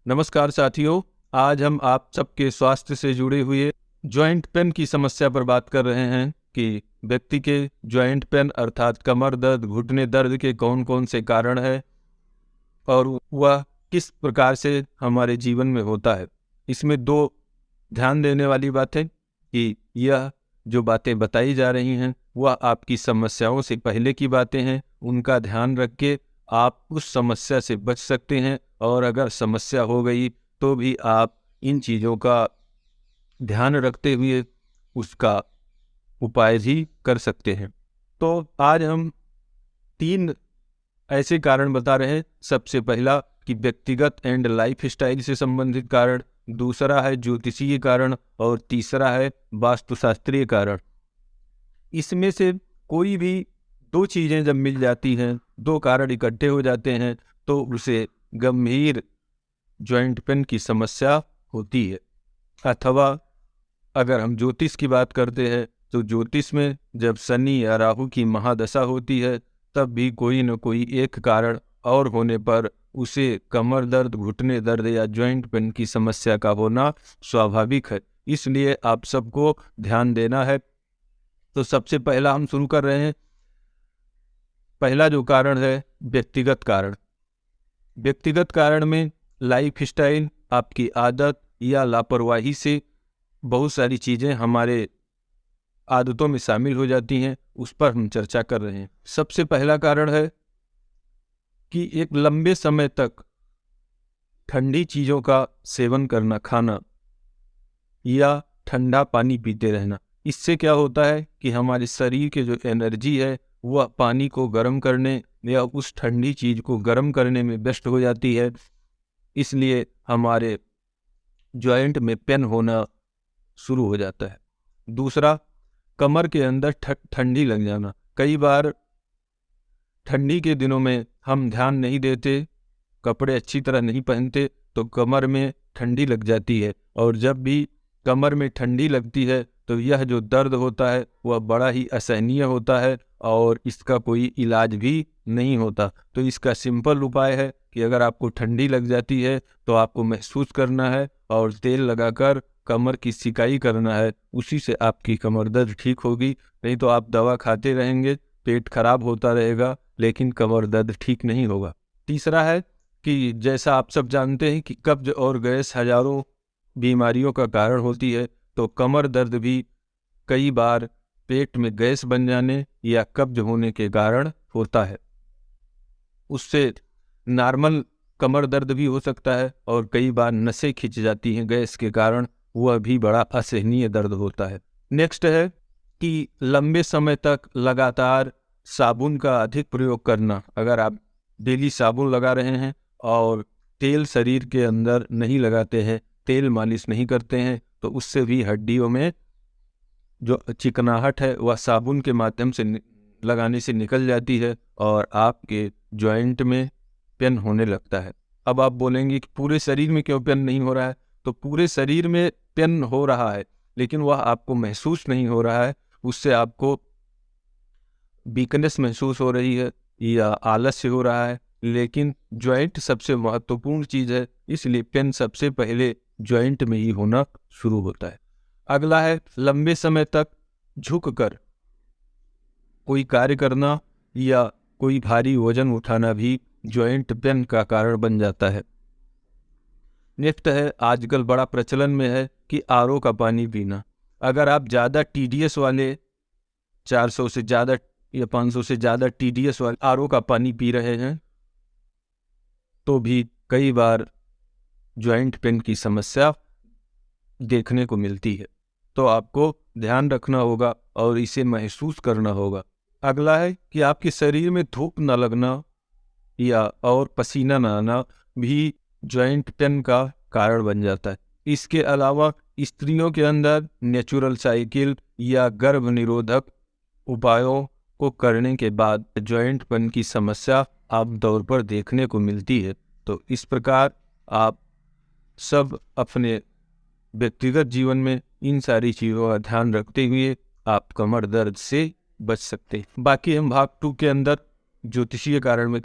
नमस्कार साथियों, आज हम आप सबके स्वास्थ्य से जुड़े हुए जॉइंट पेन की समस्या पर बात कर रहे हैं कि व्यक्ति के जॉइंट पेन अर्थात कमर दर्द, घुटने दर्द के कौन कौन से कारण हैं और वह किस प्रकार से हमारे जीवन में होता है। इसमें दो ध्यान देने वाली बातें कि यह जो बातें बताई जा रही हैं वह आपकी समस्याओं से पहले की बातें हैं। उनका ध्यान रख के आप उस समस्या से बच सकते हैं और अगर समस्या हो गई तो भी आप इन चीज़ों का ध्यान रखते हुए उसका उपाय भी कर सकते हैं। तो आज हम 3 ऐसे कारण बता रहे हैं। सबसे पहला कि व्यक्तिगत एंड लाइफ स्टाइल से संबंधित कारण, दूसरा है ज्योतिषीय कारण और तीसरा है वास्तुशास्त्रीय कारण। इसमें से कोई भी 2 चीज़ें जब मिल जाती हैं, 2 कारण इकट्ठे हो जाते हैं तो उसे गंभीर जॉइंट पेन की समस्या होती है। अथवा अगर हम ज्योतिष की बात करते हैं तो ज्योतिष में जब शनि या राहु की महादशा होती है तब भी कोई न कोई एक कारण और होने पर उसे कमर दर्द, घुटने दर्द या जॉइंट पेन की समस्या का होना स्वाभाविक है। इसलिए आप सबको ध्यान देना है। तो सबसे पहला हम शुरू कर रहे हैं। पहला जो कारण है व्यक्तिगत कारण। व्यक्तिगत कारण में लाइफ स्टाइल, आपकी आदत या लापरवाही से बहुत सारी चीज़ें हमारे आदतों में शामिल हो जाती हैं, उस पर हम चर्चा कर रहे हैं। सबसे पहला कारण है कि एक लंबे समय तक ठंडी चीज़ों का सेवन करना, खाना या ठंडा पानी पीते रहना। इससे क्या होता है कि हमारे शरीर के जो एनर्जी है वह पानी को गर्म करने या उस ठंडी चीज़ को गर्म करने में व्यस्त हो जाती है। इसलिए हमारे जॉइंट में पेन होना शुरू हो जाता है। दूसरा, कमर के अंदर ठंडी लग जाना। कई बार ठंडी के दिनों में हम ध्यान नहीं देते, कपड़े अच्छी तरह नहीं पहनते तो कमर में ठंडी लग जाती है, और जब भी कमर में ठंडी लगती है तो यह जो दर्द होता है वह बड़ा ही असहनीय होता है और इसका कोई इलाज भी नहीं होता। तो इसका सिंपल उपाय है कि अगर आपको ठंडी लग जाती है तो आपको महसूस करना है और तेल लगाकर कमर की सिकाई करना है, उसी से आपकी कमर दर्द ठीक होगी। नहीं तो आप दवा खाते रहेंगे, पेट खराब होता रहेगा लेकिन कमर दर्द ठीक नहीं होगा। तीसरा है कि जैसा आप सब जानते हैं कि कब्ज और गैस हजारों बीमारियों का कारण होती है, तो कमर दर्द भी कई बार पेट में गैस बन जाने या कब्ज होने के कारण होता है। उससे नॉर्मल कमर दर्द भी हो सकता है और कई बार नसें खिंच जाती हैं गैस के कारण, वह भी बड़ा असहनीय दर्द होता है। नेक्स्ट है कि लंबे समय तक लगातार साबुन का अधिक प्रयोग करना। अगर आप डेली साबुन लगा रहे हैं और तेल शरीर के अंदर नहीं लगाते हैं, तेल मालिश नहीं करते हैं, तो उससे भी हड्डियों में जो चिकनाहट है वह साबुन के माध्यम से लगाने से निकल जाती है और आपके जॉइंट में पेन होने लगता है। अब आप बोलेंगे कि पूरे शरीर में क्यों पेन नहीं हो रहा है? तो पूरे शरीर में पेन हो रहा है लेकिन वह आपको महसूस नहीं हो रहा है। उससे आपको वीकनेस महसूस हो रही है या आलस्य हो रहा है, लेकिन जॉइंट सबसे महत्वपूर्ण चीज़ है, इसलिए पेन सबसे पहले जॉइंट में ही होना शुरू होता है। अगला है लंबे समय तक झुककर कोई कार्य करना या कोई भारी वजन उठाना भी जॉइंट पेन का कारण बन जाता है। नेक्स्ट है, आजकल बड़ा प्रचलन में है कि आरओ का पानी पीना। अगर आप ज़्यादा टीडीएस वाले 400 से ज़्यादा या 500 से ज़्यादा टीडीएस वाले आरओ का पानी पी रहे हैं तो भी कई बार जॉइंट पेन की समस्या देखने को मिलती है। तो आपको ध्यान रखना होगा और इसे महसूस करना होगा। अगला है कि आपके शरीर में धूप न लगना या और पसीना न आना भी जॉइंट पेन का कारण बन जाता है। इसके अलावा स्त्रियों के अंदर नेचुरल साइकिल या गर्भ निरोधक उपायों को करने के बाद जॉइंट पेन की समस्या आमतौर पर देखने को मिलती है। तो इस प्रकार आप सब अपने व्यक्तिगत जीवन में इन सारी चीज़ों का ध्यान रखते हुए आप कमर दर्द से बच सकते हैं। बाकी हम भाग 2 के अंदर ज्योतिषीय कारण में